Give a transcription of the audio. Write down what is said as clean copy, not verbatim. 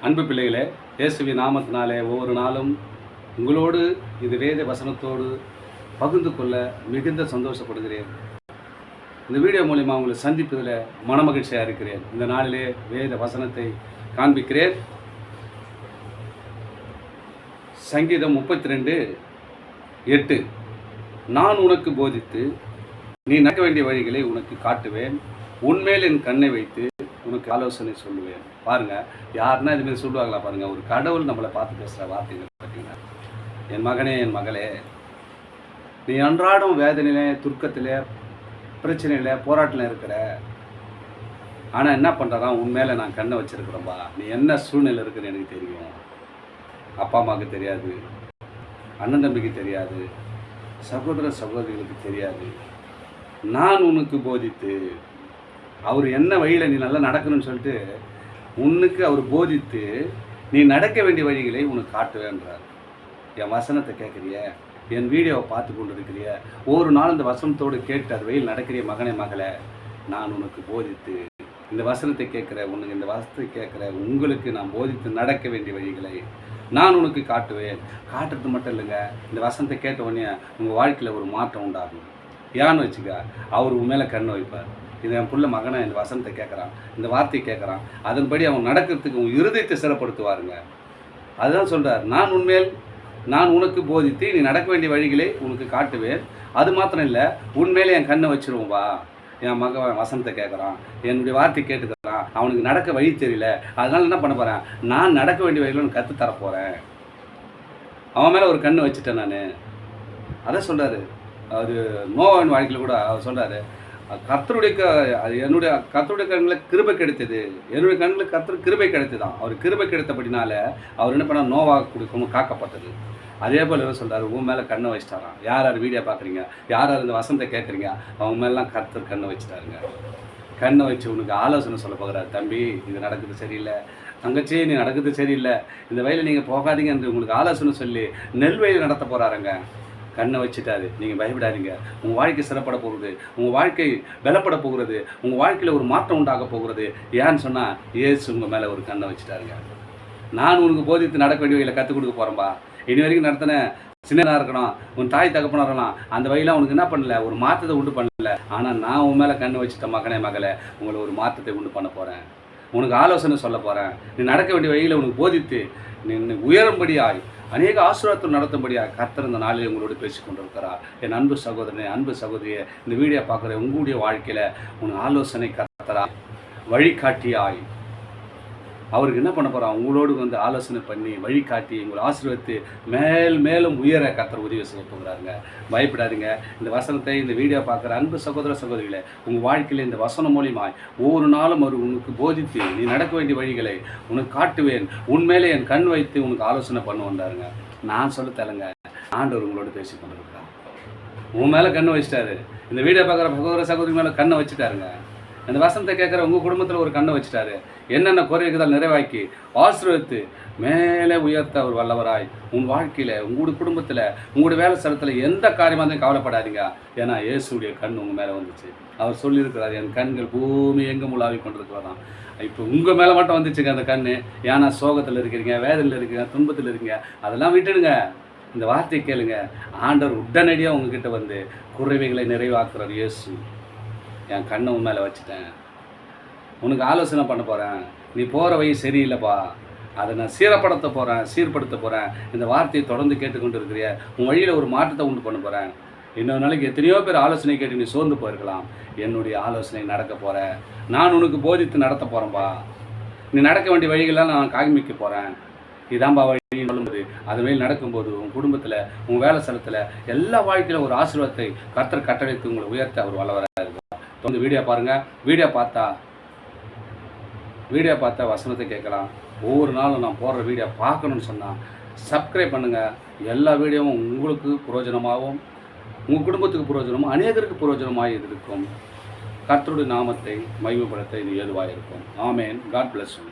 அன்பு பிள்ளைகளே, இயேசுவின் நாமத்தினாலே ஒவ்வொரு நாளும் உங்களோடு இது வேத வசனத்தோடு பகிர்ந்து கொள்ள மிகுந்த சந்தோஷப்படுகிறேன். இந்த வீடியோ மூலிமா உங்களை சந்திப்பதில் மனமகிழ்ச்சியாக இருக்கிறேன். இந்த நாளிலே வேத வசனத்தை காண்பிக்கிறேன். சங்கீதம் 32:8. நான் உனக்கு போதித்து நீ நடக்க வேண்டிய வழிகளை உனக்கு காட்டுவேன், உன்மேல் என் கண்ணை வைத்து உனக்கு ஆலோசனை சொல்லுவேன். பாருங்கள், யாருன்னா இதுமாரி சொல்லுவாங்களா? பாருங்கள், ஒரு கடவுள் நம்மளை பார்த்து பேசுகிற வார்த்தைகள் பார்த்தீங்கன்னா, என் மகனே, என் மகளே, நீ அன்றாடம் வேதனையில, துர்க்கத்தில், பிரச்சனையில், போராட்டத்தில் இருக்கிற, ஆனால் என்ன பண்ணுறான்? உன் மேலே நான் கண்ணை வச்சுருக்குறேன்பா. நீ என்ன சூழ்நிலை இருக்குன்னு எனக்கு தெரியும். அப்பா அம்மாவுக்கு தெரியாது, அண்ணன் தம்பிக்கு தெரியாது, சகோதர சகோதரிகளுக்கு தெரியாது. நான் உனக்கு போதித்து, அவர் என்ன வழியில் நீ நல்லா நடக்கணும்னு சொல்லிட்டு உனக்கு அவர் போதித்து நீ நடக்க வேண்டிய வழிகளை உனக்கு காட்டுவேன்றார். என் வசனத்தை கேட்குறிய, என் வீடியோவை பார்த்து கொண்டு இருக்கிறிய, ஒரு நாள் இந்த வசனத்தோடு கேட்டு அது வழியில் நடக்கிறிய மகனே மகளே, நான் உனக்கு போதித்து இந்த வசனத்தை கேட்குற உனக்கு, இந்த வசனத்தை கேட்குற உங்களுக்கு நான் போதித்து நடக்க வேண்டிய வழிகளை நான் உனக்கு காட்டுவேன். காட்டுறது மட்டும் இல்லைங்க, இந்த வசனத்தை கேட்ட உடனே உங்கள் வாழ்க்கையில் ஒரு மாற்றம் உண்டாகும். ஏன்னு வச்சுக்க, அவர் உன் மேலே கண் வைப்பார். இது என் புள்ள மகனை இந்த வசனத்தை கேட்குறான், இந்த வார்த்தையை கேட்குறான், அதன்படி அவன் நடக்கிறதுக்கு உன் இருதயத்தை சிறப்படுத்துவாருங்க. அதுதான் சொல்கிறார், நான் உனக்கு போதித்து நீ நடக்க வேண்டிய வழிகளை உனக்கு காட்டுவேன். அது மாத்திரம் இல்லை, உன்மேலே என் கண்ணை வச்சிருவோம்பா. என் மகன் வசனத்தை கேட்குறான், என்னுடைய வார்த்தை கேட்டுக்கிறான், அவனுக்கு நடக்க வழி தெரியல, அதனால் என்ன பண்ண போகிறேன்? நான் நடக்க வேண்டிய வழிகளை கற்றுத்தரப்போகிறேன். அவன் மேலே ஒரு கண்ணு வச்சுட்டேன் நான். அதான் சொல்கிறாரு. அது நோவாவின் வாழ்க்கையில் கூட அவர் சொல்கிறாரு, கர்த்தருடைய கண்ணில் கிருபை கிடைத்தது, என்னுடைய கண்ணில் கர்த்தர் கிருபை கிடைத்ததான். அவர் கிருபை கிடைத்தபடினால அவர் என்ன பண்ணால் நோவா கொடுக்கணும், காக்கப்பட்டது. அதே போல் என்ன சொல்கிறார், உன் மேலே கண்ணை வச்சுட்டாரான். யார் யார் வீடியோ பார்க்குறீங்க, யார் யார் இந்த வசனத்தை கேட்குறீங்க, அவங்க மேலாம் கர்த்தர் கண்ணை வச்சுட்டாருங்க. கண்ணை வச்சு உனக்கு ஆலோசனை சொல்ல போகிறார். தம்பி, இது நடக்குது சரியில்லை, தங்கச்சி நீ நடக்குது சரியில்லை, இந்த வயலில் நீங்கள் போகாதீங்க என்று உங்களுக்கு ஆலோசனை சொல்லி நெல் வயல் நடத்த போகிறாருங்க. கண்ணை வச்சுட்டாரு. நீங்கள் பயப்படாதீங்க, உங்கள் வாழ்க்கை சிறப்பட போகிறது, உங்கள் வாழ்க்கை பலப்பட போகிறது, உங்கள் வாழ்க்கையில் ஒரு மாற்றம் உண்டாக போகிறது. ஏன்னு சொன்னால், இயேசு உங்கள் மேலே ஒரு கண்ணை வச்சுட்டாருங்க. நான் உனக்கு போதித்து நடக்க வேண்டிய வழியில் கற்றுக் கொடுக்க போகிறேன்பா. இனி வரைக்கும் நடத்தின சின்னதாக இருக்கணும், உன் தாய் தகப்பனாக இருக்கலாம், அந்த வழியெலாம் உனக்கு என்ன பண்ணல, ஒரு மாற்றத்தை உண்டு பண்ணல. ஆனால் நான் உன் மேலே கண்ணை வச்சுட்ட மகனே மகளே, உங்களை ஒரு மாற்றத்தை உண்டு பண்ண போகிறேன். உனக்கு ஆலோசனை சொல்ல போகிறேன். நீ நடக்க வேண்டிய வழியில் உனக்கு போதித்து நீ உயரும்படியாய் அநேக ஆசீர்வாதத்தை நடத்தும்படியாக கர்த்தர் இந்த நாளில் உங்களோடு பேசி கொண்டிருக்கிறார். என் அன்பு சகோதரனே, அன்பு சகோதரியை, இந்த வீடியோ பார்க்குற உங்களுடைய வாழ்க்கையில் உனக்கு ஆலோசனை கர்த்தரா, வழிகாட்டியாய் அவருக்கு என்ன பண்ண போகிறான்? உங்களோடு வந்து ஆலோசனை பண்ணி வழிகாட்டி உங்களை ஆசீர்வதித்து மேலும் உயர கர்த்தர் உதவி செய்ய போகிறாருங்க. பயப்படாதீங்க. இந்த வசனத்தை, இந்த வீடியோ பார்க்குற அன்பு சகோதர சகோதரிகளை, உங்கள் வாழ்க்கையில் இந்த வசனம் மூலியமாய் ஒவ்வொரு நாளும் அவர் உனக்கு போதித்து நீ நடக்க வேண்டிய வழிகளை உனக்கு காட்டுவேன், உன்மேலே என் கண் வைத்து உனக்கு ஆலோசனை பண்ண வந்தாருங்க. நான் சொல்ல தலைங்க, ஆண்டவர் உங்களோட பேசி கொண்டிருக்கிறார். உன் மேலே கண் வச்சுட்டாரு. இந்த வீடியோ பார்க்குற சகோதர சகோதரி மேலே கண்ணை வச்சுட்டாருங்க. அந்த வசனத்தை கேட்குற உங்கள் குடும்பத்தில் ஒரு கண்ணை வச்சுட்டாரு. என்னென்ன குறைகள் நிறைவாக்கி ஆசீர்வதித்து மேலே உயர்த்த அவர் வல்லவராய் உன் வாழ்க்கையில், உங்களுடைய குடும்பத்தில், உங்களுடைய வேலை ஸ்தலத்தில் எந்த காரியமாக இருந்தாலும் கவலைப்படாதீங்க. ஏன்னா இயேசுடைய கண் உங்கள் மேலே வந்துச்சு. அவர் சொல்லியிருக்கிறார், என் கண்கள் பூமி எங்கே முழாவி கொண்டிருக்கிறதான். இப்போ உங்கள் மேலே மட்டும் வந்துச்சுங்க அந்த கண். ஏன்னா சோகத்தில் இருக்கிறீங்க, வேதனையில் இருக்கிறீங்க, துன்பத்தில் இருக்கீங்க, அதெல்லாம் விட்டுடுங்க. இந்த வார்த்தையை கேளுங்க. ஆண்டவர் உடனடியாக உங்ககிட்ட வந்து குறைவைகளை நிறைவாக்குறார். இயேசு, என் கண்ணை உன் மேலே வச்சுட்டேன், உனக்கு ஆலோசனை பண்ண போகிறேன், நீ போகிற வழி சரியில்லைப்பா, அதை நான் சீர்படுத்த போகிறேன். இந்த வார்த்தையை தொடர்ந்து கேட்டுக்கொண்டு இருக்கிறிய, உன் வழியில் ஒரு மாற்றத்தை உண்டு பண்ண போகிறேன். இன்னொரு நாளைக்கு எத்தனையோ பேர் ஆலோசனை கேட்டு நீ சோர்ந்து போயிருக்கலாம். என்னுடைய ஆலோசனை நடக்க போகிறேன். நான் உனக்கு போதித்து நடத்த போகிறேன்ப்பா. நீ நடக்க வேண்டிய வழிகளெலாம் நான் காண்பிக்க போகிறேன். இதான்பா வழி சொல்லும்போது, அது வழி நடக்கும்போது உங்கள் குடும்பத்தில், உங்கள் வேலை ஸ்தலத்தில், எல்லா வாழ்க்கையிலும் ஒரு ஆசீர்வாதத்தை கர்த்தர் கட்டளைக்கு உங்களை உயர்த்த அவர் வல்லவராக இருக்கும். தொடர்ந்து வீடியோ பாருங்கள். வீடியோ பார்த்தா வசனத்தை கேட்கலாம். ஒவ்வொரு நாளும் நான் போடுற வீடியோ பார்க்கணுன்னு சொன்னால் சப்ஸ்கிரைப் பண்ணுங்கள். எல்லா வீடியோவும் உங்களுக்கு புரோஜனமாகவும், உங்கள் குடும்பத்துக்கு புரோஜனமும், அநேகருக்கு புரோஜனமாக இருக்கும். கர்த்தருடைய நாமத்தை மகிமைப்படுத்த இது ஏதுவாக இருக்கும். ஆமேன். God bless you.